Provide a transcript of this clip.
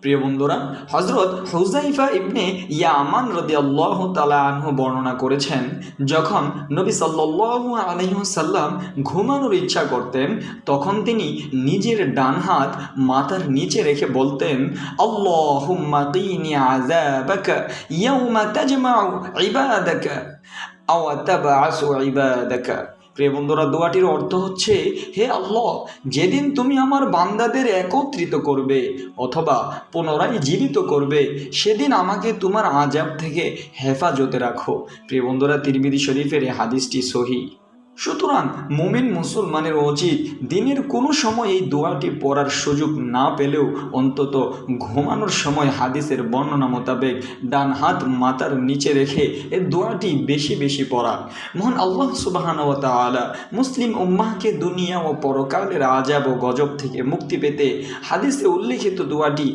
প্রিয় বন্ধুরা, হযরত হুযাইফা ইবনে ইয়ামান রাদিয়াল্লাহু তাআলা আনহু বর্ণনা করেছেন, যখন নবী সাল্লাল্লাহু আলাইহি ওয়াসাল্লাম ঘুমানোর ইচ্ছা করতেন, তখন তিনি নিজের ডান হাত মাথার নিচে রেখে বলতেন, আল্লাহুম্মা কিনি আযাবাকা ইয়াওমা তাজমাউ ইবাদাকা আও তাবআসু ইবাদাকা। প্রিয় বন্ধুরা, দোয়াটির অর্থ হচ্ছে, হে আল্লাহ, যেদিন তুমি আমার বান্দাদের একত্রিত করবে অথবা পুনরায় জীবিত করবে, সেদিন আমাকে তোমার আযাব থেকে হেফাজতে রাখো। প্রিয় বন্ধুরা, তিরমিজি শরীফের এই হাদিসটি সহিহ। সুতরাং মুমিন মুসলমানের উচিত দিনের কোনো সময় এই দোয়াটি পড়ার সুযোগ না পেলেও অন্তত ঘুমানোর সময় হাদিসের বর্ণনা মোতাবেক ডান হাত মাথার নিচে রেখে এই দোয়াটি বেশি বেশি পড়া। মহান আল্লাহ সুবহানাহু ওয়া তাআলা মুসলিম উম্মাহকে দুনিয়া ও পরকালের আযাব ও গজব থেকে মুক্তি পেতে হাদিসে উল্লেখিত দোয়াটি